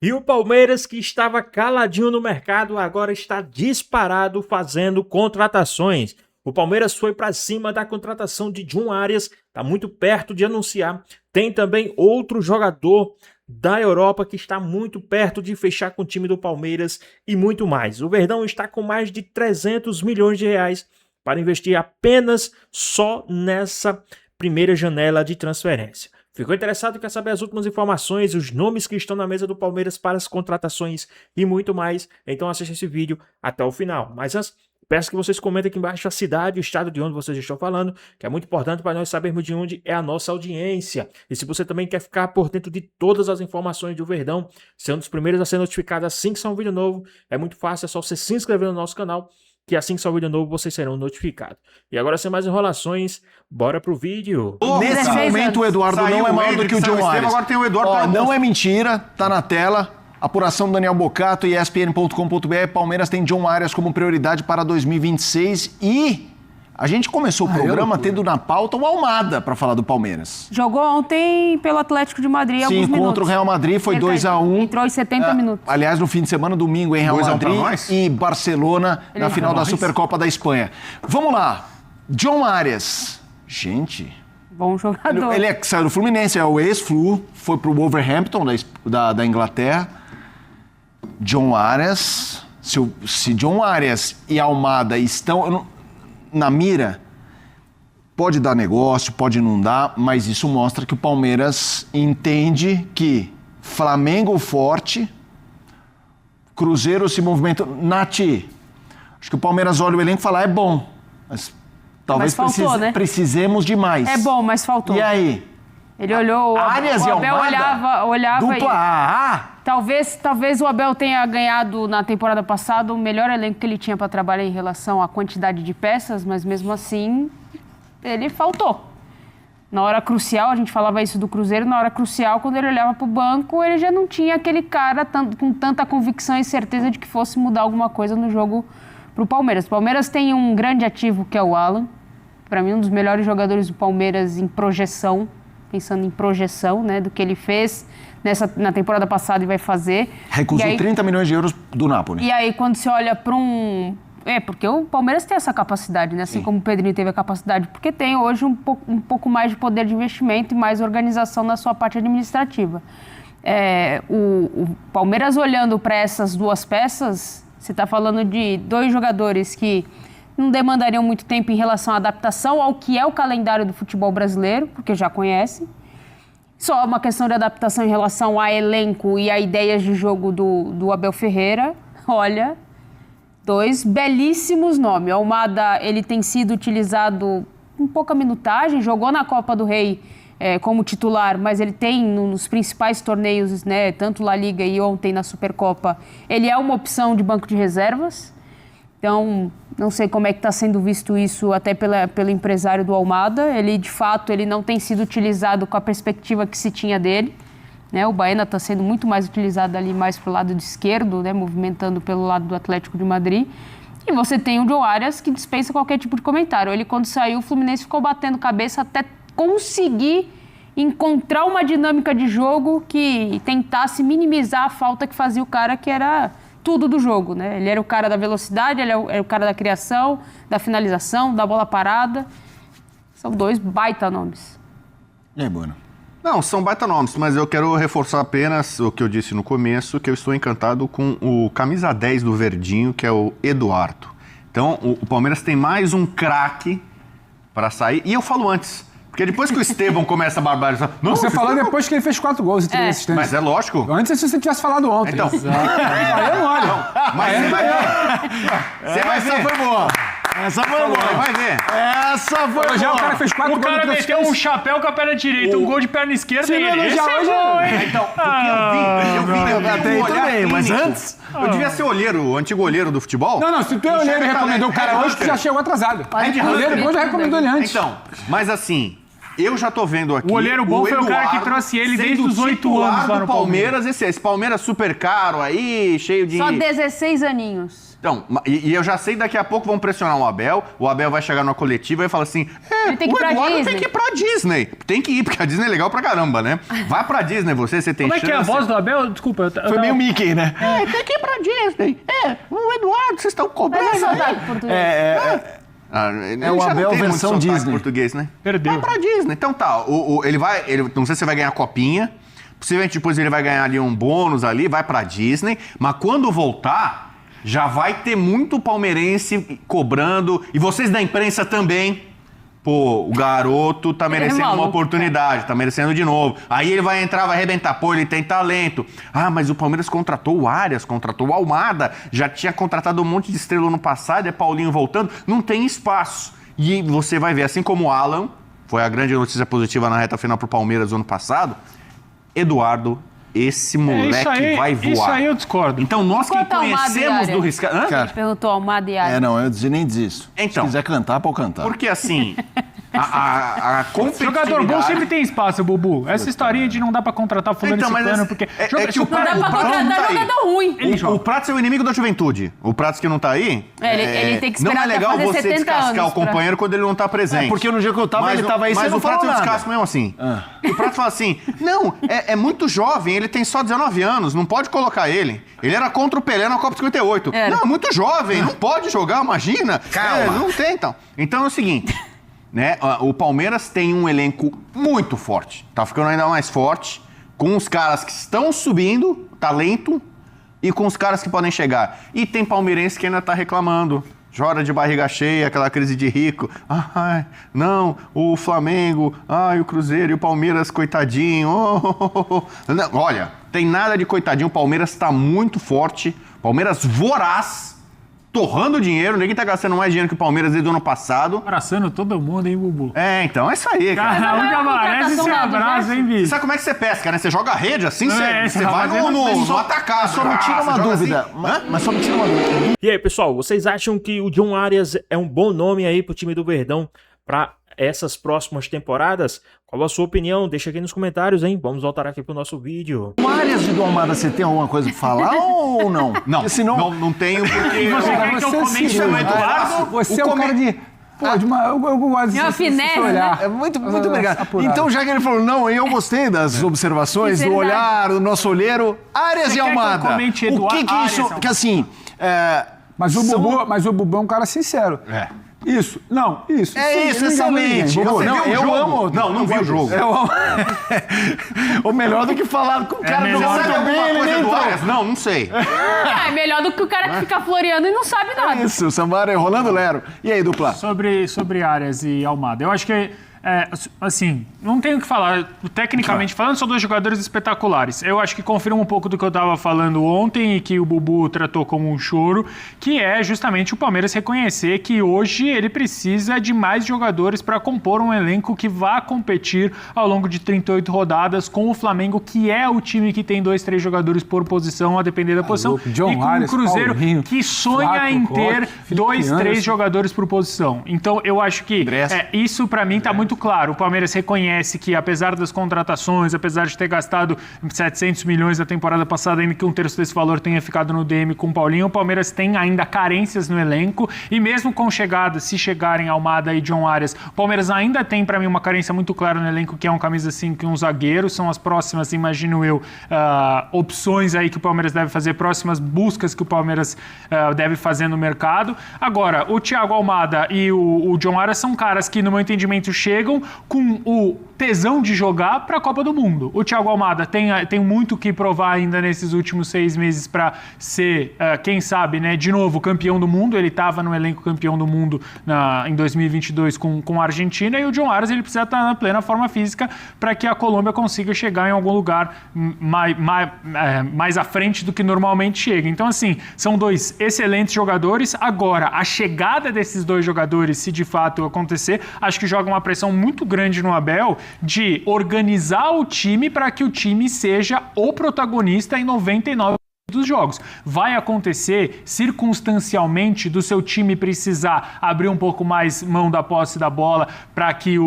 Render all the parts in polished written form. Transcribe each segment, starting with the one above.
E o Palmeiras, que estava caladinho no mercado, agora está disparado fazendo contratações. O Palmeiras foi para cima da contratação de John Arias, está muito perto de anunciar. Tem também outro jogador da Europa que está muito perto de fechar com o time do Palmeiras e muito mais. O Verdão está com mais de 300 milhões de reais para investir apenas só nessa primeira janela de transferência. Ficou interessado e quer saber as últimas informações, os nomes que estão na mesa do Palmeiras para as contratações e muito mais? Então assista esse vídeo até o final. Mas antes, peço que vocês comentem aqui embaixo a cidade e o estado de onde vocês estão falando, que é muito importante para nós sabermos de onde é a nossa audiência. E se você também quer ficar por dentro de todas as informações do Verdão, ser um dos primeiros a ser notificado assim que sair um vídeo novo, é muito fácil, é só você se inscrever no nosso canal, que assim que sair um vídeo novo, vocês serão notificados. E agora, sem mais enrolações, bora pro vídeo. Nesse momento, o Eduardo não é maior do que o John Arias. Agora tem o Eduardo. Não é mentira, tá na tela. Apuração do Daniel Bocato e ESPN.com.br. Palmeiras tem John Arias como prioridade para 2026 e a gente começou o programa tendo na pauta o Almada para falar do Palmeiras. Jogou ontem pelo Atlético de Madrid alguns minutos. Sim, contra o Real Madrid, foi 2-1. Entrou em 70 minutos. Aliás, no fim de semana, domingo, em Real Madrid e Barcelona, na final da Supercopa da Espanha. Vamos lá. John Arias. Gente... Bom jogador. Ele saiu do Fluminense, é o ex-Flu, foi pro Wolverhampton da Inglaterra. John Arias... Se John Arias e Almada estão na mira, pode dar negócio, pode não dar, mas isso mostra que o Palmeiras entende que Flamengo forte, Cruzeiro se movimenta. Nath, acho que o Palmeiras olha o elenco e fala, é bom, mas talvez faltou, né? precisemos de mais. É bom, mas faltou. E aí? Ele olhou, Arias o e Abel Almada, olhava dupla AA. Talvez o Abel tenha ganhado na temporada passada o melhor elenco que ele tinha para trabalhar em relação à quantidade de peças, mas mesmo assim ele faltou. Na hora crucial, a gente falava isso do Cruzeiro, na hora crucial, quando ele olhava para o banco, ele já não tinha aquele cara com tanta convicção e certeza de que fosse mudar alguma coisa no jogo para o Palmeiras. O Palmeiras tem um grande ativo que é o Alan, para mim um dos melhores jogadores do Palmeiras em projeção, pensando em projeção, né, do que ele fez na temporada passada e vai fazer. Recusou 30 milhões de euros do Napoli. E aí, quando você olha para porque o Palmeiras tem essa capacidade, né? Assim como o Pedrinho teve a capacidade, porque tem hoje um pouco mais de poder de investimento e mais organização na sua parte administrativa. O Palmeiras olhando para essas duas peças, você está falando de dois jogadores que não demandariam muito tempo em relação à adaptação ao que é o calendário do futebol brasileiro, porque já conhecem. Só uma questão de adaptação em relação a elenco e a ideias de jogo do Abel Ferreira. Olha, dois belíssimos nomes. O Almada, ele tem sido utilizado com pouca minutagem, jogou na Copa do Rei como titular, mas ele tem nos principais torneios, né, tanto La Liga e ontem na Supercopa, ele é uma opção de banco de reservas. Então, não sei como é que está sendo visto isso até pelo empresário do Almada. Ele, de fato, ele não tem sido utilizado com a perspectiva que se tinha dele. Né? O Baena está sendo muito mais utilizado ali mais para o lado esquerdo, né? Movimentando pelo lado do Atlético de Madrid. E você tem o John Arias, que dispensa qualquer tipo de comentário. Ele, quando saiu, o Fluminense ficou batendo cabeça até conseguir encontrar uma dinâmica de jogo que tentasse minimizar a falta que fazia o cara que era tudo do jogo, né? Ele era o cara da velocidade, ele era o cara da criação, da finalização, da bola parada. São dois baita nomes. E aí, Bueno? Não, são baita nomes, mas eu quero reforçar apenas o que eu disse no começo, que eu estou encantado com o camisa 10 do Verdinho, que é o Eduardo. Então, o Palmeiras tem mais um craque para sair. E eu falo antes, porque depois que o Estevão começa a barbarizar... Você falou depois que ele fez 4 gols e 3 assistências. Mas é lógico. Antes, se você tivesse falado ontem. Então. Aí eu não olho. Mas você vai ver. Você vai ver. Essa foi boa. Essa foi boa. Você vai ver. Essa foi boa. Já o cara fez 4 O gols. cara meteu um chapéu com a perna direita, um gol de perna esquerda e ele. Esse é bom, hein? Então, porque eu vi Até aí também, mas antes... Eu devia ser o antigo olheiro do futebol. Não, se tu é olheiro e recomendou o cara hoje, tu já chegou atrasado. O olheiro bom já recomendou ele antes. Então, mas assim... Eu já tô vendo aqui. O olheiro bom foi o cara que trouxe ele desde os 8 anos lá no Palmeiras. Esse Palmeiras super caro aí, cheio de... Só 16 aninhos. Então, e eu já sei, daqui a pouco vão pressionar o Abel vai chegar numa coletiva e falar assim, Ele tem que ir pra Eduardo Disney. tem que ir pra Disney. Tem que ir, porque a Disney é legal pra caramba, né? Vai pra Disney, você tem Como é chance. que é a voz do Abel? Desculpa. Foi meio Mickey, né? Tem que ir pra Disney. O Eduardo, vocês estão cobrando. Mas é sotaque português. É o Abel versão Disney. Português, né? Perdeu. Vai pra Disney. Então tá, ele não sei se vai ganhar copinha, possivelmente depois ele vai ganhar ali um bônus ali, vai pra Disney, mas quando voltar, já vai ter muito palmeirense cobrando, e vocês da imprensa também. Pô, o garoto tá merecendo uma maluco, oportunidade, tá merecendo de novo. Aí ele vai entrar, vai arrebentar. Pô, ele tem talento. Ah, mas o Palmeiras contratou o Arias, contratou o Almada, já tinha contratado um monte de estrela no passado, é Paulinho voltando. Não tem espaço. E você vai ver, assim como o Alan, foi a grande notícia positiva na reta final pro Palmeiras no ano passado, Eduardo, esse moleque vai voar. Isso aí eu discordo. Então nós que Quanto Almada e conhecemos Arias? do Riscado... Cara, Perguntou Almada e Arias. não, eu nem desisto. Então. Se quiser cantar, pode cantar. Porque assim, a competitividade... Jogador bom sempre tem espaço, Bubu. Essa historinha de não dá pra contratar fulano Então, e mas ciclano, porque... é que o Não cara... dá pra o Prato não contratar tá aí. jogador ruim. O Prato é o inimigo da juventude. O Prato que não tá aí... Ele tem que esperar não é legal fazer você 70 descascar anos o companheiro quando ele não tá presente. Porque no dia que eu tava, ele tava aí, mas você não o Prato falou eu nada. descasco mesmo assim. O Prato fala assim, não, é muito jovem, ele tem só 19 anos, não pode colocar ele. Ele era contra o Pelé na Copa 58. Não, é muito jovem, não pode jogar, imagina. Calma. Não tem, então. Então é o seguinte... Né? O Palmeiras tem um elenco muito forte, tá ficando ainda mais forte, com os caras que estão subindo, talento, e com os caras que podem chegar. E tem palmeirense que ainda tá reclamando, chora de barriga cheia, aquela crise de rico. Ai, não, o Flamengo, ai, o Cruzeiro e o Palmeiras, coitadinho. Não, olha, tem nada de coitadinho, o Palmeiras tá muito forte, Palmeiras voraz, torrando dinheiro, ninguém tá gastando mais dinheiro que o Palmeiras desde o ano passado. Abraçando todo mundo, hein, Bubu? Então é isso aí, cara. Caramba, que aparece esse abraço, hein, bicho? Sabe como é que você pesca, né? Você joga a rede assim, você você vai fazendo no atacado. Só me tira uma dúvida. Mas só me tira uma dúvida. E aí, pessoal, vocês acham que o John Arias é um bom nome aí pro time do Verdão para essas próximas temporadas? Qual a sua opinião? Deixa aqui nos comentários, hein? Vamos voltar aqui pro nosso vídeo. O Arias de Dom Almada, você tem alguma coisa pra falar ou não? Não, Porque senão... não tenho porque... Você quer que eu comente sim, o Eduardo? Você é um cara de... Pô, de uma... Eu gosto de uma finesse, né? É muito obrigado. Apurado. Então, já que ele falou não, eu gostei das observações, do Sinceridade. olhar, do nosso olheiro. Arias Você e quer que eu Almada. comente O Eduardo que isso... Arias, Que assim... Mas o Bubu é um cara sincero. É. Isso. Não, isso. É isso, não engana ninguém. excelente. Bubu, Você não, viu o eu jogo? amo. Não vi o jogo. Eu amo. Ou melhor do que falar com o cara do melhor. Sabe muito alguma bem, ele coisa nem do entrou. Arias? Não sei. É melhor do que o cara que fica floreando e não sabe nada. Isso, o Samara Rolando Lero. E aí, dupla? Sobre Arias e Almada. Eu acho que, assim, não tenho o que falar. Tecnicamente falando, são dois jogadores espetaculares. Eu acho que confirma um pouco do que eu estava falando ontem e que o Bubu tratou como um choro, que é justamente o Palmeiras reconhecer que hoje ele precisa de mais jogadores para compor um elenco que vá competir ao longo de 38 rodadas com o Flamengo, que é o time que tem 2, 3 jogadores por posição, a depender da posição, louco. John e com Arias, o Cruzeiro, Paulinho, que sonha Flaco, em ter Roque, Felipe 2, 3 Anderson. jogadores por posição. Então, eu acho que isso, para mim, está muito claro. O Palmeiras reconhece que, apesar das contratações, apesar de ter gastado 700 milhões na temporada passada, ainda que um terço desse valor tenha ficado no DM com o Paulinho, o Palmeiras tem ainda carências no elenco, e mesmo com chegadas, se chegarem Almada e John Arias, o Palmeiras ainda tem, para mim, uma carência muito clara no elenco, que é um camisa 5 e um zagueiro. São as próximas, imagino eu, opções aí que o Palmeiras deve fazer, próximas buscas que o Palmeiras deve fazer no mercado. Agora, o Thiago Almada e o John Arias são caras que, no meu entendimento, chegam com o tesão de jogar para a Copa do Mundo. O Thiago Almada tem muito que provar ainda nesses últimos 6 meses para ser, quem sabe, né, de novo, campeão do mundo. Ele estava no elenco campeão do mundo em 2022 com a Argentina, e o John Arias ele precisa estar na plena forma física para que a Colômbia consiga chegar em algum lugar mais à frente do que normalmente chega. Então, assim, são 2 excelentes jogadores. Agora, a chegada desses 2 jogadores, se de fato acontecer, acho que joga uma pressão muito grande no Abel de organizar o time para que o time seja o protagonista em 99% dos jogos. Vai acontecer circunstancialmente do seu time precisar abrir um pouco mais mão da posse da bola para que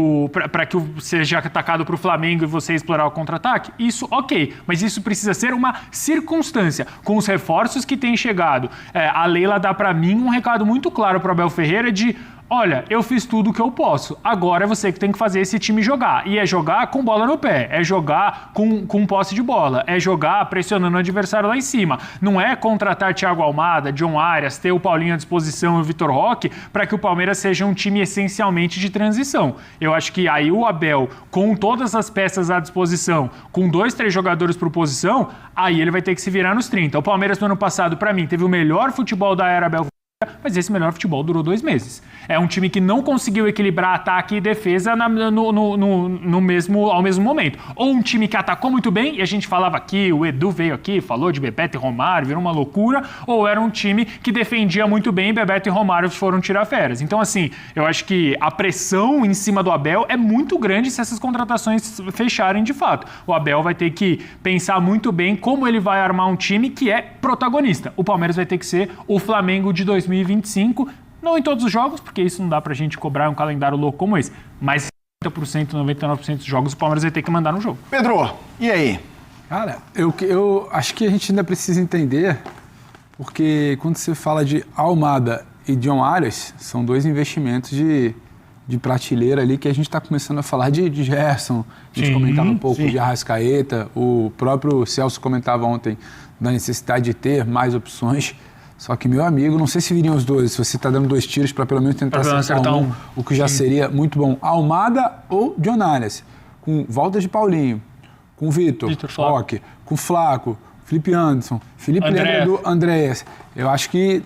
seja atacado para o Flamengo e você explorar o contra-ataque? Isso, ok, mas isso precisa ser uma circunstância. Com os reforços que têm chegado, a Leila dá para mim um recado muito claro para o Abel Ferreira de: olha, eu fiz tudo o que eu posso. Agora é você que tem que fazer esse time jogar. E é jogar com bola no pé. É jogar com posse de bola. É jogar pressionando o adversário lá em cima. Não é contratar Thiago Almada, John Arias, ter o Paulinho à disposição e o Vitor Roque para que o Palmeiras seja um time essencialmente de transição. Eu acho que aí o Abel, com todas as peças à disposição, com 2, 3 jogadores por posição, aí ele vai ter que se virar nos 30. O Palmeiras no ano passado, para mim, teve o melhor futebol da era Abel, mas esse melhor futebol durou 2 meses. É um time que não conseguiu equilibrar ataque e defesa ao mesmo momento. Ou um time que atacou muito bem, e a gente falava aqui, o Edu veio aqui, falou de Bebeto e Romário, virou uma loucura, ou era um time que defendia muito bem e Bebeto e Romário foram tirar férias. Então, assim, eu acho que a pressão em cima do Abel é muito grande se essas contratações fecharem de fato. O Abel vai ter que pensar muito bem como ele vai armar um time que é protagonista. O Palmeiras vai ter que ser o Flamengo de 2025, não em todos os jogos, porque isso não dá pra gente cobrar um calendário louco como esse, mas 90%, 99% dos jogos o Palmeiras vai ter que mandar no jogo. Pedro, e aí? Cara, eu acho que a gente ainda precisa entender, porque quando você fala de Almada e John Arias, são 2 investimentos de prateleira ali que a gente está começando a falar de Gerson, a gente comentava um pouco de Arrascaeta, o próprio Celso comentava ontem da necessidade de ter mais opções. Só que, meu amigo, não sei se viriam os 2, se você está dando 2 tiros para pelo menos tentar acertar um, o que já seria muito bom. Almada ou John Arias, com volta de Paulinho, com Vitor Roque, com Flaco, Felipe Anderson, Felipe Leandro, Andréas. Eu acho que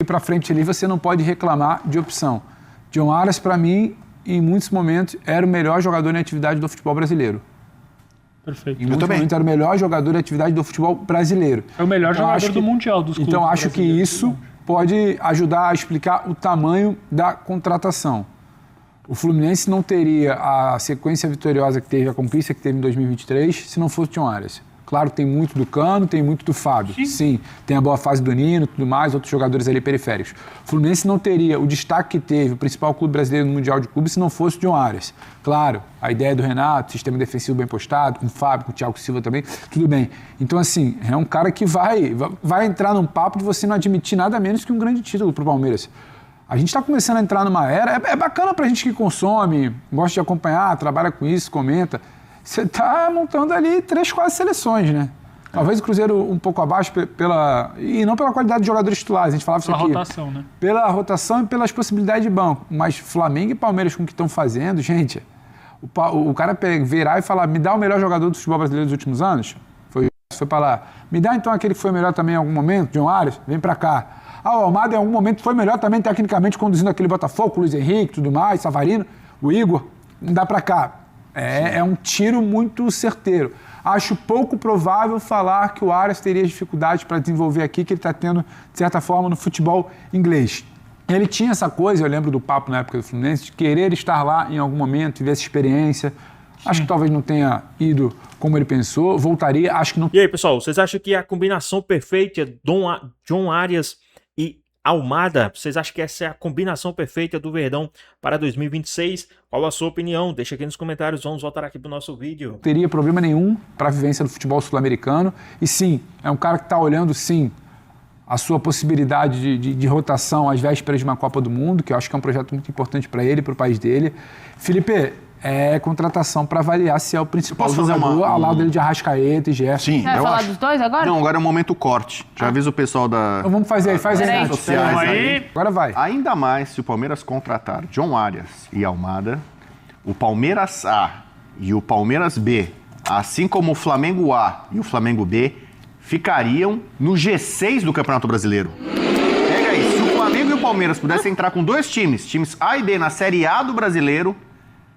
para frente ali você não pode reclamar de opção. John Arias, para mim, em muitos momentos, era o melhor jogador em atividade do futebol brasileiro. Perfeito. Em muitos momentos era o melhor jogador de atividade do futebol brasileiro. É o melhor jogador do Mundial dos clubes. Então acho que isso pode ajudar a explicar o tamanho da contratação. O Fluminense não teria a sequência vitoriosa que teve, a conquista que teve em 2023, se não fosse John Arias. Claro, tem muito do Cano, tem muito do Fábio. Sim, tem a boa fase do Nino, tudo mais, outros jogadores ali periféricos. O Fluminense não teria o destaque que teve, o principal clube brasileiro no Mundial de Clubes, se não fosse John Arias. Claro, a ideia do Renato, sistema defensivo bem postado, com o Fábio, com o Thiago Silva também, tudo bem. Então, assim, é um cara que vai entrar num papo de você não admitir nada menos que um grande título para o Palmeiras. A gente está começando a entrar numa era, é bacana para a gente que consome, gosta de acompanhar, trabalha com isso, comenta. Você está montando ali 3, 4 seleções, né? Talvez o Cruzeiro um pouco abaixo e não pela qualidade de jogadores titulares, a gente falava isso aqui. Pela rotação, né? Pela rotação e pelas possibilidades de banco. Mas Flamengo e Palmeiras com o que estão fazendo, gente, o cara virar e falar, me dá o melhor jogador do futebol brasileiro dos últimos anos, foi para lá. Me dá então aquele que foi melhor também em algum momento, John Arias, vem para cá. O Almada em algum momento foi melhor também tecnicamente conduzindo aquele Botafogo, o Luiz Henrique, tudo mais, Savarino, o Igor, me dá para cá. É um tiro muito certeiro. Acho pouco provável falar que o Arias teria dificuldade para desenvolver aqui, que ele está tendo, de certa forma, no futebol inglês. Ele tinha essa coisa, eu lembro do papo na época do Fluminense, de querer estar lá em algum momento, viver essa experiência. Acho que talvez não tenha ido como ele pensou, voltaria, acho que não... E aí, pessoal, vocês acham que a combinação perfeita é John Arias e Almada? Vocês acham que essa é a combinação perfeita do Verdão para 2026? Qual a sua opinião? Deixa aqui nos comentários, vamos voltar aqui para o nosso vídeo. Não teria problema nenhum para a vivência do futebol sul-americano. E sim, é um cara que está olhando, sim, a sua possibilidade de rotação às vésperas de uma Copa do Mundo, que eu acho que é um projeto muito importante para ele, para o país dele. Felipe, é contratação para avaliar se é o principal jogador ao lado dele de Arrascaeta e Gerson. Sim, Você vai falar dos 2 agora? Não, agora é o momento corte. Já avisa o pessoal da... Então vamos fazer aí, faz aí. redes sociais aí. Agora vai. Ainda mais se o Palmeiras contratar John Arias e Almada, o Palmeiras A e o Palmeiras B, assim como o Flamengo A e o Flamengo B, ficariam no G6 do Campeonato Brasileiro. Pega aí, se o Flamengo e o Palmeiras pudessem entrar com 2 times A e B na Série A do Brasileiro,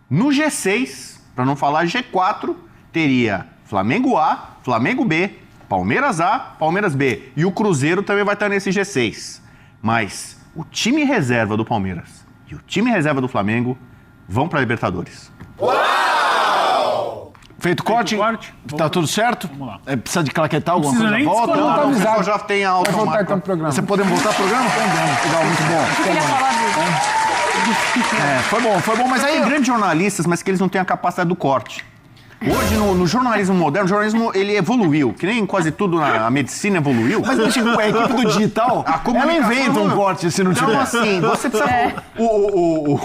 no G6, para não falar G4, teria Flamengo A, Flamengo B, Palmeiras A, Palmeiras B. E o Cruzeiro também vai estar nesse G6. Mas o time reserva do Palmeiras e o time reserva do Flamengo vão para a Libertadores. Uau! Feito o corte? Tá tudo certo? Vamos lá. Precisa de claquetar alguma Precisa coisa? nem Volta? descontar. Tá O avisado. pessoal já tem a Vai voltar automática. então pro programa. Você podemos voltar pro programa? Legal, muito bom. Eu queria falar disso. Foi bom, mas aí... Tem grandes jornalistas, mas que eles não têm a capacidade do corte. Hoje, no jornalismo moderno, o jornalismo ele evoluiu, que nem quase tudo na medicina evoluiu. Mas deixa a equipe do digital, ela inventa um corte se não tiver. Então, assim, você precisa... O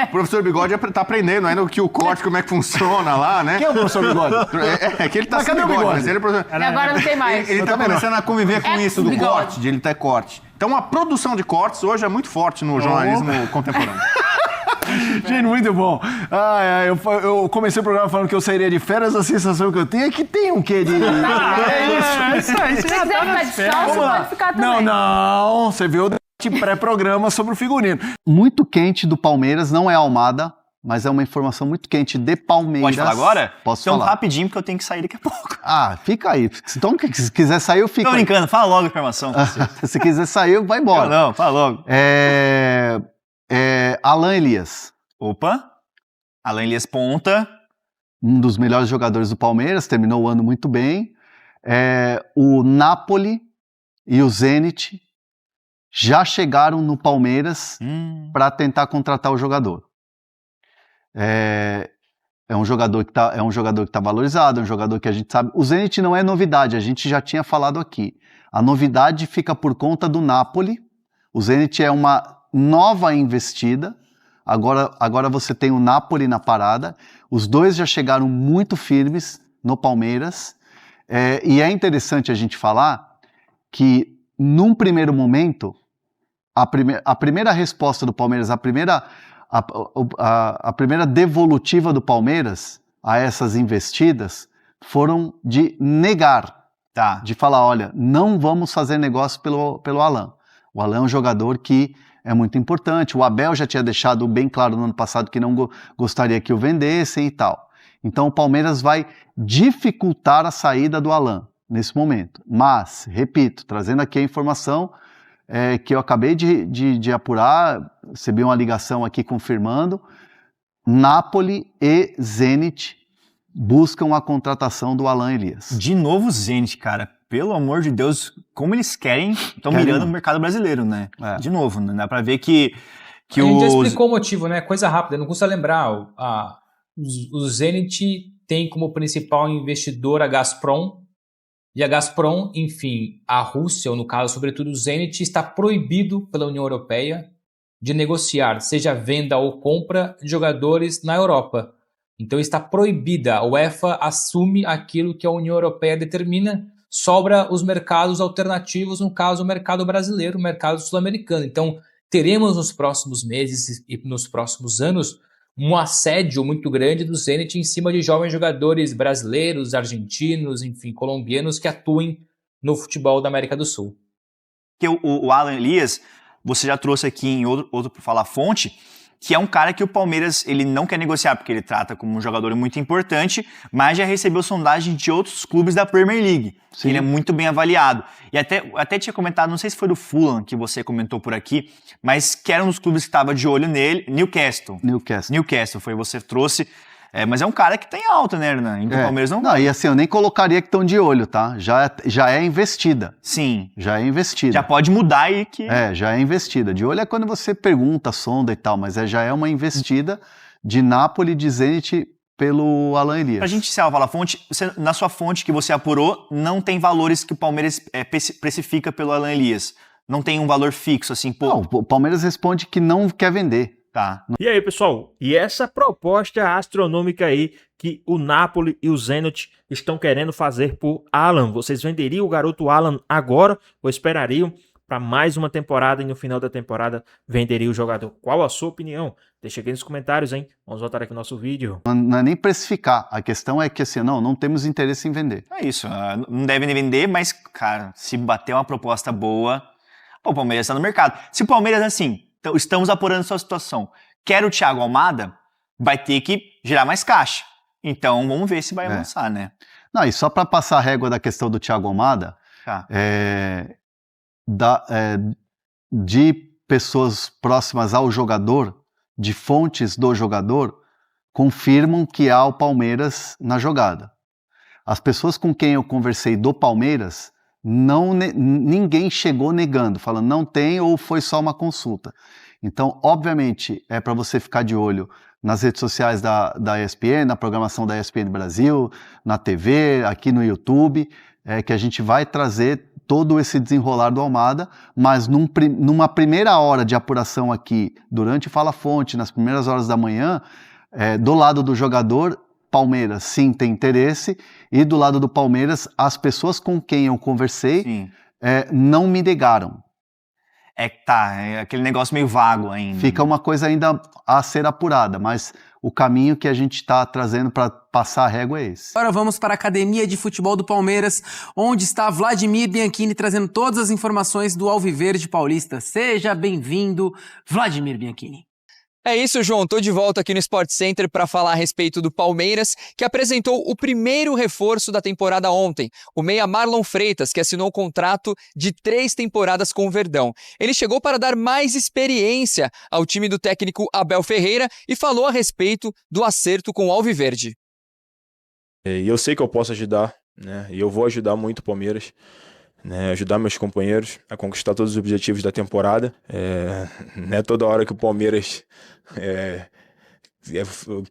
professor Bigode tá aprendendo ainda que o corte, como é que funciona lá, né? Quem é o professor Bigode? É que ele tá Mas cadê o Bigode? mas ele é professor... E agora não tem mais. Ele tá começando a conviver com isso do Bigode. corte, de ele ter corte. Então, a produção de cortes hoje é muito forte no jornalismo contemporâneo. Gente, muito bom. Eu comecei o programa falando que eu sairia de férias, a sensação que eu tenho é que tem um quê de... É isso aí, Se você você já quiser tá ficar nas de férias. sol, você Vamos lá. pode ficar também. Não, você viu o pré-programa sobre o figurino. Muito quente do Palmeiras, não é Almada, mas é uma informação muito quente de Palmeiras. Pode falar agora? Posso então, falar. rapidinho, porque eu tenho que sair daqui a pouco. Ah, fica aí. Então, se quiser sair, eu fico Tô aí. brincando, fala logo a informação. Se quiser sair, vai embora. Não, fala logo. Alan Elias, Opa, Alan Elias Ponta. um dos melhores jogadores do Palmeiras, terminou o ano muito bem. O Napoli e o Zenit já chegaram no Palmeiras para tentar contratar o jogador. É um jogador que tá valorizado, é um jogador que a gente sabe. O Zenit não é novidade, a gente já tinha falado aqui. A novidade fica por conta do Napoli. O Zenit é uma nova investida. Agora você tem o Napoli na parada. Os dois já chegaram muito firmes no Palmeiras. E é interessante a gente falar que, num primeiro momento, a primeira resposta do Palmeiras, a primeira devolutiva do Palmeiras a essas investidas foram de negar, Tá. de falar, olha, não vamos fazer negócio pelo Alan. O Alan é um jogador que é muito importante. O Abel já tinha deixado bem claro no ano passado que não gostaria que o vendessem e tal. Então o Palmeiras vai dificultar a saída do Alan nesse momento. Mas, repito, trazendo aqui a informação que eu acabei de apurar, recebi uma ligação aqui confirmando, Napoli e Zenit buscam a contratação do Alan Elias. De novo, Zenit, cara. Pelo amor de Deus, como eles estão mirando o mercado brasileiro, né? De novo, né? Dá pra ver que A gente já explicou o motivo, né? Coisa rápida, não custa lembrar. O Zenit tem como principal investidor a Gazprom, e a Gazprom, enfim, a Rússia, ou no caso, sobretudo o Zenit, está proibido pela União Europeia de negociar, seja venda ou compra, de jogadores na Europa. Então está proibida. A UEFA assume aquilo que a União Europeia determina, sobra os mercados alternativos, no caso o mercado brasileiro, o mercado sul-americano. Então teremos nos próximos meses e nos próximos anos um assédio muito grande do Zenit em cima de jovens jogadores brasileiros, argentinos, enfim, colombianos que atuem no futebol da América do Sul. que o Alan Elias, você já trouxe aqui em outro para falar fonte, que é um cara que o Palmeiras ele não quer negociar, porque ele trata como um jogador muito importante, mas já recebeu sondagem de outros clubes da Premier League. Sim. Ele é muito bem avaliado. E até tinha comentado, não sei se foi do Fulham que você comentou por aqui, mas que era um dos clubes que estava de olho nele, Newcastle, foi você trouxe. Mas é um cara que tem alta, né, Hernan? Então o Palmeiras não... Não, e assim, eu nem colocaria que estão de olho, tá? Já é investida. Sim. Já é investida. Já pode mudar aí que... já é investida. De olho é quando você pergunta, sonda e tal, mas já é uma investida de Napoli, de Zenit pelo Alan Elias. Pra gente encerrar a fonte, na sua fonte que você apurou, não tem valores que o Palmeiras precifica pelo Alan Elias. Não tem um valor fixo, assim, pô... Não, o Palmeiras responde que não quer vender. Tá. E aí, pessoal, e essa proposta astronômica aí que o Napoli e o Zenit estão querendo fazer por Alan, vocês venderiam o garoto Alan agora ou esperariam para mais uma temporada e no final da temporada venderia o jogador? Qual a sua opinião? Deixa aqui nos comentários, hein? Vamos voltar aqui no nosso vídeo. Não é nem precificar, a questão é que assim, não temos interesse em vender. É isso, não devem vender, mas, cara, se bater uma proposta boa, o Palmeiras está no mercado. Se o Palmeiras, assim, estamos apurando sua situação, quer o Thiago Almada, vai ter que gerar mais caixa. Então, vamos ver se vai avançar, né? Não, e só para passar a régua da questão do Thiago Almada, de pessoas próximas ao jogador, de fontes do jogador, confirmam que há o Palmeiras na jogada. As pessoas com quem eu conversei do Palmeiras, ninguém chegou negando, falando não tem ou foi só uma consulta. Então, obviamente, é para você ficar de olho nas redes sociais da ESPN, na programação da ESPN Brasil, na TV, aqui no YouTube, que a gente vai trazer todo esse desenrolar do Almada, mas numa primeira hora de apuração aqui, durante o Fala Fonte, nas primeiras horas da manhã, do lado do jogador, Palmeiras sim tem interesse, e do lado do Palmeiras, as pessoas com quem eu conversei não me negaram. É aquele negócio meio vago ainda. Fica uma coisa ainda a ser apurada, mas o caminho que a gente está trazendo para passar a régua é esse. Agora vamos para a Academia de Futebol do Palmeiras, onde está Vladimir Bianchini trazendo todas as informações do Alviverde Paulista. Seja bem-vindo, Vladimir Bianchini. É isso, João. Tô de volta aqui no Sport Center para falar a respeito do Palmeiras, que apresentou o primeiro reforço da temporada ontem, o meia Marlon Freitas, que assinou um contrato de 3 temporadas com o Verdão. Ele chegou para dar mais experiência ao time do técnico Abel Ferreira e falou a respeito do acerto com o Alviverde. Eu sei que eu posso ajudar, né? E eu vou ajudar muito o Palmeiras. Ajudar meus companheiros a conquistar todos os objetivos da temporada. Não é toda hora que o Palmeiras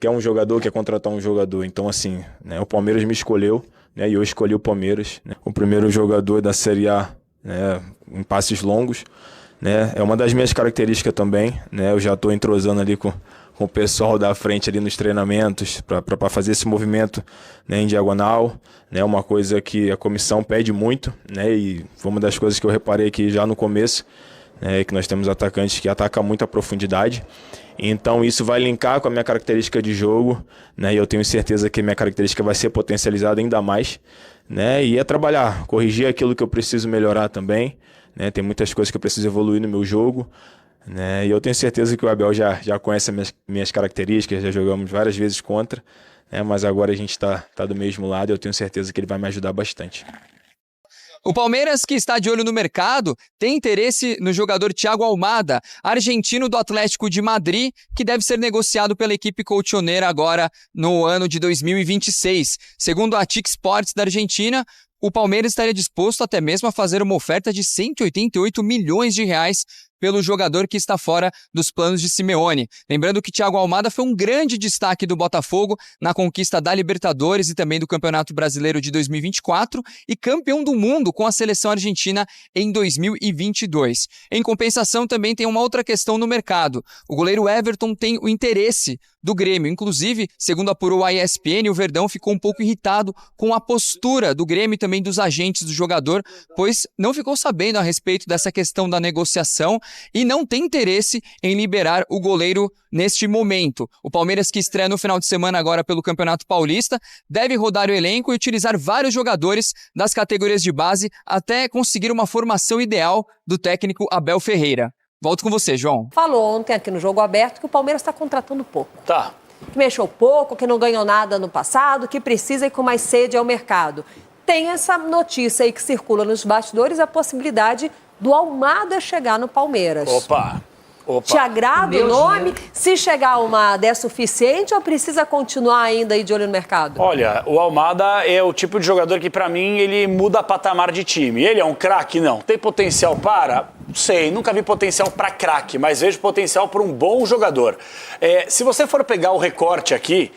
quer um jogador, quer contratar um jogador. Então, assim, o Palmeiras me escolheu, e eu escolhi o Palmeiras. O primeiro jogador da Série A, em passes longos. É uma das minhas características também. Eu já estou entrosando ali com o pessoal da frente ali nos treinamentos para fazer esse movimento em diagonal. Uma coisa que a comissão pede muito, e foi uma das coisas que eu reparei aqui já no começo, que nós temos atacantes que atacam muito a profundidade. Então isso vai linkar com a minha característica de jogo, e eu tenho certeza que a minha característica vai ser potencializada ainda mais, e é trabalhar, corrigir aquilo que eu preciso melhorar também. Tem muitas coisas que eu preciso evoluir no meu jogo, e eu tenho certeza que o Abel já conhece as minhas características, já jogamos várias vezes contra, mas agora a gente está do mesmo lado e eu tenho certeza que ele vai me ajudar bastante. O Palmeiras, que está de olho no mercado, tem interesse no jogador Thiago Almada, argentino do Atlético de Madrid, que deve ser negociado pela equipe colchoneira agora no ano de 2026. Segundo a TIC Sports da Argentina, o Palmeiras estaria disposto até mesmo a fazer uma oferta de 188 milhões de reais pelo jogador que está fora dos planos de Simeone. Lembrando que Thiago Almada foi um grande destaque do Botafogo na conquista da Libertadores e também do Campeonato Brasileiro de 2024 e campeão do mundo com a seleção argentina em 2022. Em compensação, também tem uma outra questão no mercado. O goleiro Everton tem o interesse do Grêmio. Inclusive, segundo apurou a ESPN, o Verdão ficou um pouco irritado com a postura do Grêmio e também dos agentes do jogador, pois não ficou sabendo a respeito dessa questão da negociação e não tem interesse em liberar o goleiro neste momento. O Palmeiras, que estreia no final de semana agora pelo Campeonato Paulista, deve rodar o elenco e utilizar vários jogadores das categorias de base até conseguir uma formação ideal do técnico Abel Ferreira. Volto com você, João. Falou ontem aqui no Jogo Aberto que o Palmeiras está contratando pouco. Tá. Que mexeu pouco, que não ganhou nada no passado, que precisa ir com mais sede ao mercado. Tem essa notícia aí que circula nos bastidores, a possibilidade do Almada chegar no Palmeiras. Opa. Te agrada o nome? Se chegar a Almada, é suficiente ou precisa continuar ainda aí de olho no mercado? Olha, o Almada é o tipo de jogador que, pra mim, ele muda patamar de time. Ele é um craque? Não. Tem potencial para? Não sei, nunca vi potencial para craque, mas vejo potencial para um bom jogador. Se você for pegar o recorte aqui,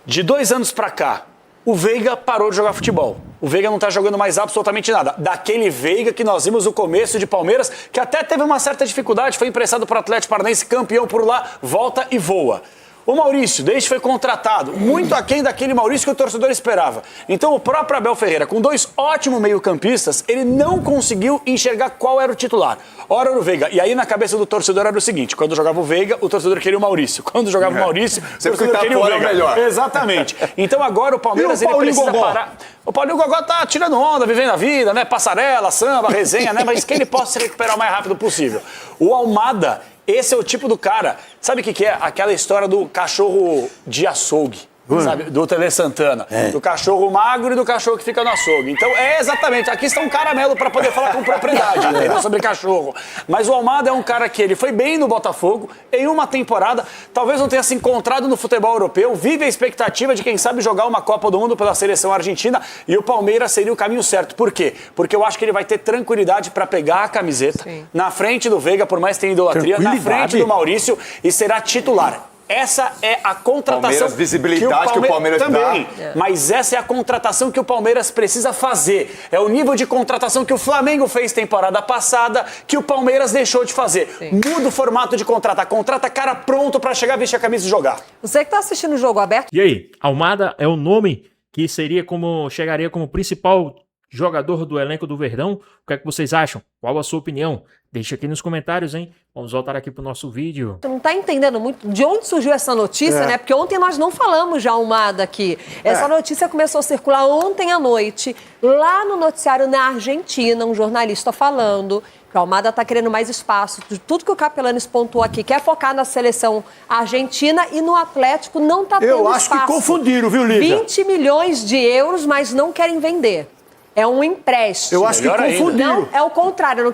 de 2 anos pra cá, o Veiga parou de jogar futebol. O Veiga não tá jogando mais absolutamente nada. Daquele Veiga que nós vimos no começo de Palmeiras, que até teve uma certa dificuldade, foi emprestado para o Atlético Paranaense, campeão por lá, volta e voa. O Maurício, desde que foi contratado, muito aquém daquele Maurício que o torcedor esperava. Então o próprio Abel Ferreira, com 2 ótimos meio-campistas, ele não conseguiu enxergar qual era o titular. Ora era o Veiga. E aí na cabeça do torcedor era o seguinte, quando jogava o Veiga, o torcedor queria o Maurício. Quando jogava o Maurício, o torcedor queria o Veiga. Melhor. Exatamente. Então agora o Palmeiras ele precisa parar. O Paulinho Gogó tá tirando onda, vivendo a vida, né? Passarela, samba, resenha, né? Mas que ele possa se recuperar o mais rápido possível. O Almada, esse é o tipo do cara. Sabe o que é? Aquela história do cachorro de açougue. sabe, do Tele Santana, do cachorro magro e do cachorro que fica no açougue. Então, exatamente, aqui está um caramelo para poder falar com propriedade, entendeu? Sobre cachorro. Mas o Almada é um cara que ele foi bem no Botafogo, em uma temporada, talvez não tenha se encontrado no futebol europeu, vive a expectativa de, quem sabe, jogar uma Copa do Mundo pela seleção argentina, e o Palmeiras seria o caminho certo. Por quê? Porque eu acho que ele vai ter tranquilidade para pegar a camiseta na frente do Veiga, por mais que tenha idolatria, na frente do Maurício, e será titular. Essa é a contratação visibilidade que o Palmeiras também, dá. mas essa é a contratação que o Palmeiras precisa fazer. É o nível de contratação que o Flamengo fez temporada passada, que o Palmeiras deixou de fazer. Muda o formato de contratar. Contrata cara pronto para chegar, vestir a camisa e jogar. Você que está assistindo o Jogo Aberto... E aí, Almada é o nome que chegaria como principal jogador do elenco do Verdão? O que é que vocês acham? Qual a sua opinião? Deixa aqui nos comentários, hein? Vamos voltar aqui pro nosso vídeo. Você não tá entendendo muito de onde surgiu essa notícia, né? Porque ontem nós não falamos de Almada aqui. Essa notícia começou a circular ontem à noite, lá no noticiário na Argentina, um jornalista falando que o Almada tá querendo mais espaço. De tudo que o Capelanes pontuou aqui, quer focar na seleção argentina e no Atlético não tá tendo espaço. Eu acho que confundiram, viu, Lívia? 20 milhões de euros, mas não querem vender. É um empréstimo. Eu acho que confundiram. Não, é o contrário, não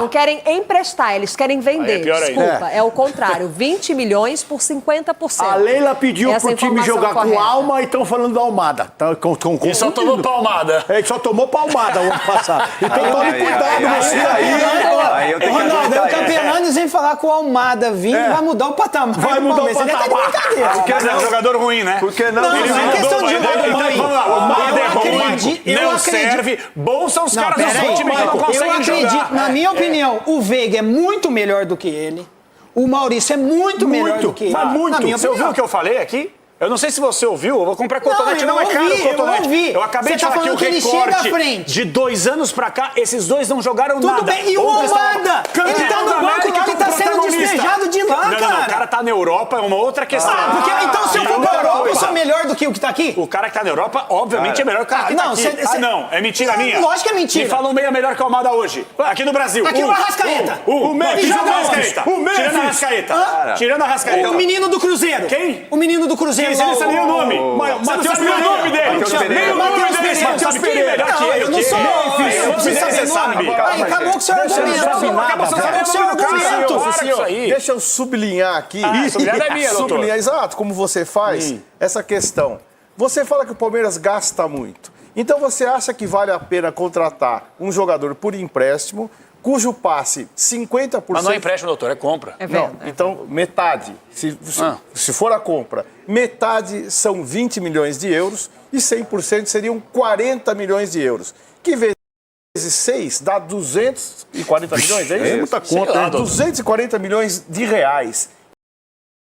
querem emprestar, eles querem vender. Desculpa, é o contrário. 20 milhões por 50%. A Leila pediu pro time jogar com alma e estão falando da Almada. E só tomou palmada. Só tomou palmada o ano passado. Então tome cuidado você aí. Ronaldo, o Capelanes vem falar com o Almada vindo, vai mudar o patamar. Vai mudar o patamar. Porque é um jogador ruim, né? Porque não é questão de jogador ruim. Vamos lá, o Almada é ruim. Não serve. Bons são os caras do seu time que não conseguem jogar. Na minha opinião, o Veiga é muito melhor do que ele. O Maurício é muito melhor do que ele. Mas muito. Você ouviu o que eu falei aqui? Eu não sei se você ouviu, eu vou comprar cotonete, não é caro o cotonete. Eu acabei de falar que o recorte de 2 anos pra cá, esses dois não jogaram nada. Tudo bem, e o Almada? Ele tá no banco lá, ele tá sendo despejado de lá, cara. Não, o cara tá na Europa, é uma outra questão. Então se eu for pra Europa, eu sou melhor do que o que tá aqui? O cara que tá na Europa, obviamente, é melhor que o cara que tá aqui. Não, é mentira minha. Lógico que é mentira. Me fala um meia melhor que o Almada hoje, aqui no Brasil. Aqui o Arrascaeta. O Memphis. Tirando a Arrascaeta. O menino do Cruzeiro. Quem? O menino do Cruzeiro. Você não sabia o nome. Matheus Pereira. O nome dele. Matheus Pereira. Eu não sou. Eu preciso saber nome. Acabou com o seu argumento. Deixa eu sublinhar aqui. Sublinhar é minha, doutor. Sublinhar, exato, como você faz essa questão. Você fala que o Palmeiras gasta muito. Então você acha que vale a pena contratar um jogador por empréstimo, cujo passe 50%... Mas não é empréstimo, doutor, é compra. Não, então metade. Se for a compra, metade são 20 milhões de euros e 100% seriam 40 milhões de euros. Que vezes 6 dá 240 milhões, é isso? É muita conta, hein? 240 milhões de reais.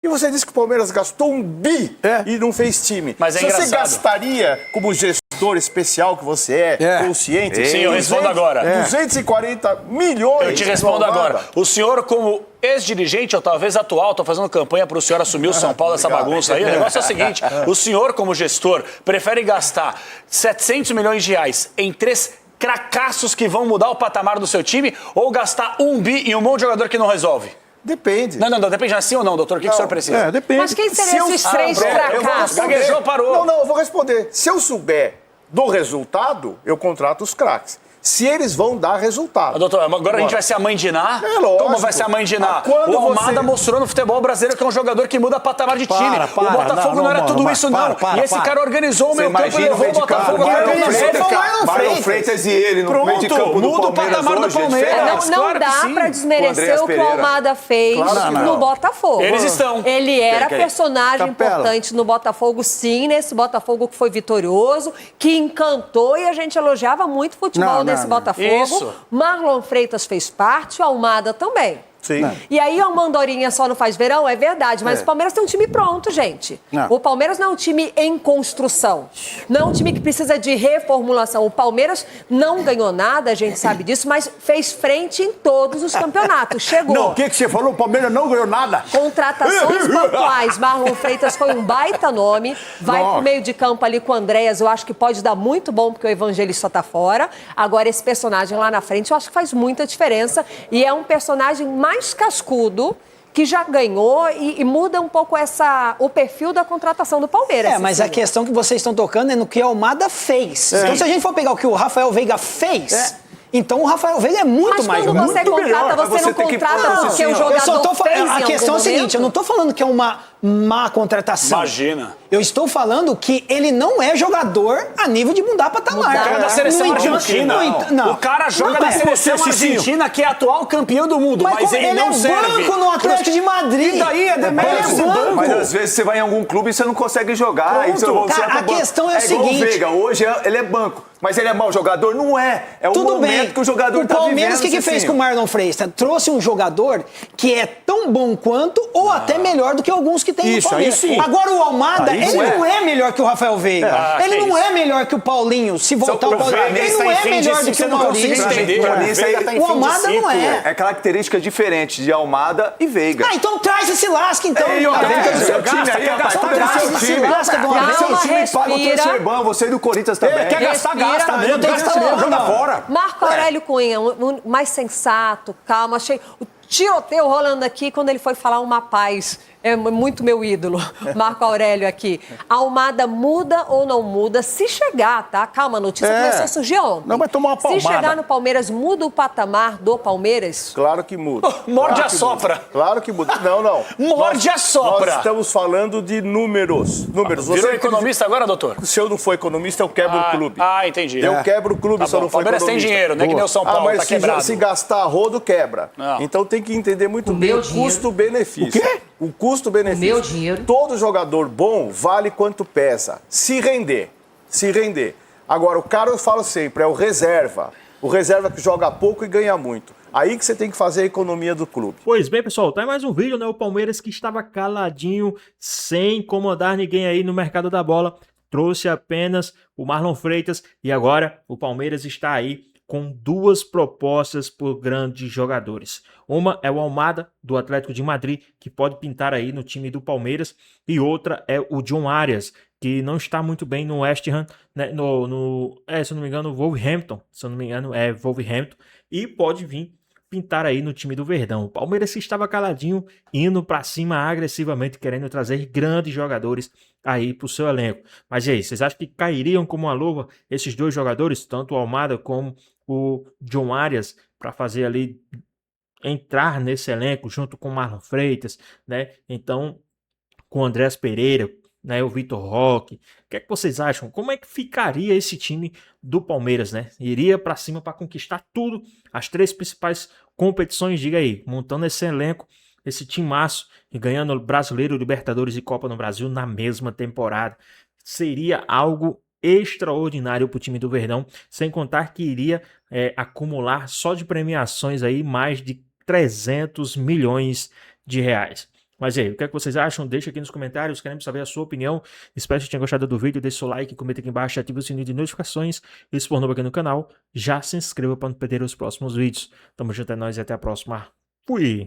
E você disse que o Palmeiras gastou 1 bi e não fez time. Mas é Se engraçado. você gastaria, como gestor especial que você consciente... Sim, eu respondo agora. 240 milhões. Eu te respondo agora. O senhor, como ex-dirigente, ou talvez atual, estou fazendo campanha para o senhor assumir o São Paulo, essa bagunça aí. O negócio é o seguinte, o senhor, como gestor, prefere gastar 700 milhões de reais em 3 cracassos que vão mudar o patamar do seu time ou gastar 1 bi em um monte de jogador que não resolve? Depende. Não, depende assim ou não, doutor? O que o senhor precisa? Depende. Mas quem seriam esses 3 fracassos? Gaguejou, parou. Não, eu vou responder. Se eu souber do resultado, eu contrato os craques. Se eles vão dar resultado. Doutor, agora a gente vai ser a mãe de Iná? Lógico. Como vai ser a mãe de Iná? O Almada mostrou no futebol brasileiro que é um jogador que muda patamar de time. O Botafogo não era tudo isso, não. E esse cara organizou o meio campo e levou o Botafogo a Marlon Freitas e ele no meio de campo do muda o patamar do Palmeiras. Não dá pra desmerecer o que o Almada fez no Botafogo. Eles estão. Ele era personagem importante no Botafogo, sim, nesse Botafogo que foi vitorioso, que encantou e a gente elogiava muito o futebol desse Botafogo. Isso. Marlon Freitas fez parte, o Almada também. Sim. E aí o Mandorinha só não faz verão, é verdade, mas o Palmeiras tem um time pronto, gente. O Palmeiras não é um time em construção, não é um time que precisa de reformulação. O Palmeiras não ganhou nada, a gente sabe disso, mas fez frente em todos os campeonatos, chegou. Não, o que você falou? O Palmeiras não ganhou nada. Contratações pontuais, Marlon Freitas foi um baita nome, vai pro meio de campo ali com o Andréas, eu acho que pode dar muito bom, porque o Evangelista tá fora. Agora esse personagem lá na frente, eu acho que faz muita diferença e é um personagem mais cascudo que já ganhou e muda um pouco o perfil da contratação do Palmeiras. Mas a questão que vocês estão tocando é no que a Almada fez. Então, se a gente for pegar o que o Rafael Veiga fez... Então o Rafael Veiga é muito mais jogador. Mas quando você contrata, você não contrata porque o jogador fez a questão é a seguinte, eu não estou falando que é uma má contratação. Imagina. Eu estou falando que ele não é jogador a nível de mudar patamar. O cara da seleção argentina. Não. O cara joga na seleção argentina, que é atual campeão do mundo, mas ele não serve. Ele é banco no Atlético de Madrid. E daí ele é banco. Mas às vezes você vai em algum clube e você não consegue jogar. Cara, a questão é o seguinte. O Veiga, hoje ele é banco. Mas ele é mau jogador? Não é. É o momento que o jogador está vivendo. O Palmeiras, o que fez com o Marlon Freitas? Trouxe um jogador que é tão bom quanto ou até melhor do que alguns que tem no Palmeiras. Agora o Almada, ele não é melhor que o Rafael Veiga. Ele não é melhor que o Paulinho. Se voltar o Paulinho, ele não é melhor do que o Maurício. O Almada não é. É característica diferente de Almada e Veiga. Então traz esse lasca, então. Traz esse lasca do seu time paga o transferban, você do Corinthians também. Quer gastar, gasta mesmo. Joga fora. Marco Aurélio Cunha, mais sensato, calmo. Achei o tiroteio rolando aqui quando ele foi falar uma paz. É muito meu ídolo, Marco Aurélio aqui. A Almada muda ou não muda? Se chegar, tá? Calma, a notícia começou a surgir ontem. Não vai tomar uma palmada. Se chegar no Palmeiras, muda o patamar do Palmeiras? Claro que muda. Morde a sopra. Claro que muda. Não. Morde a sopra. Nós estamos falando de números. Virou economista agora, doutor? Se eu não for economista, eu quebro o clube. Entendi. Eu quebro o clube se eu não for economista. Palmeiras tem dinheiro, né? Que nem o São Paulo, mas tá quebrado. Se gastar rodo, quebra. Não. Então tem que entender muito bem o custo-benefício. O quê? O custo-benefício. Meu dinheiro. Todo jogador bom vale quanto pesa. Se render. Agora, o cara, eu falo sempre, é o reserva. O reserva que joga pouco e ganha muito. Aí que você tem que fazer a economia do clube. Pois bem, pessoal, tá aí mais um vídeo, né? O Palmeiras que estava caladinho, sem incomodar ninguém aí no mercado da bola. Trouxe apenas o Marlon Freitas e agora o Palmeiras está aí com duas propostas por grandes jogadores. Uma é o Almada, do Atlético de Madrid, que pode pintar aí no time do Palmeiras, e outra é o John Arias, que não está muito bem no West Ham, né, se eu não me engano, Wolverhampton, e pode vir pintar aí no time do Verdão. O Palmeiras que estava caladinho, indo para cima agressivamente, querendo trazer grandes jogadores aí para o seu elenco. Mas e aí, vocês acham que cairiam como uma luva esses dois jogadores, tanto o Almada como o John Arias, para fazer ali, entrar nesse elenco junto com o Marlon Freitas, né? Então, com o Andrés Pereira, né, o Vitor Roque. O que é que vocês acham? Como é que ficaria esse time do Palmeiras, né? Iria para cima para conquistar tudo, as três principais competições, diga aí, montando esse elenco, esse timaço e ganhando Brasileiro, Libertadores e Copa no Brasil na mesma temporada. Seria algo extraordinário para o time do Verdão, sem contar que iria acumular só de premiações aí mais de 300 milhões de reais. Mas e aí, o que é que vocês acham? Deixa aqui nos comentários, queremos saber a sua opinião. Espero que tenham gostado do vídeo, deixe seu like, comenta aqui embaixo, ative o sininho de notificações. E se for novo aqui no canal, já se inscreva para não perder os próximos vídeos. Tamo junto, é nóis e até a próxima. Fui!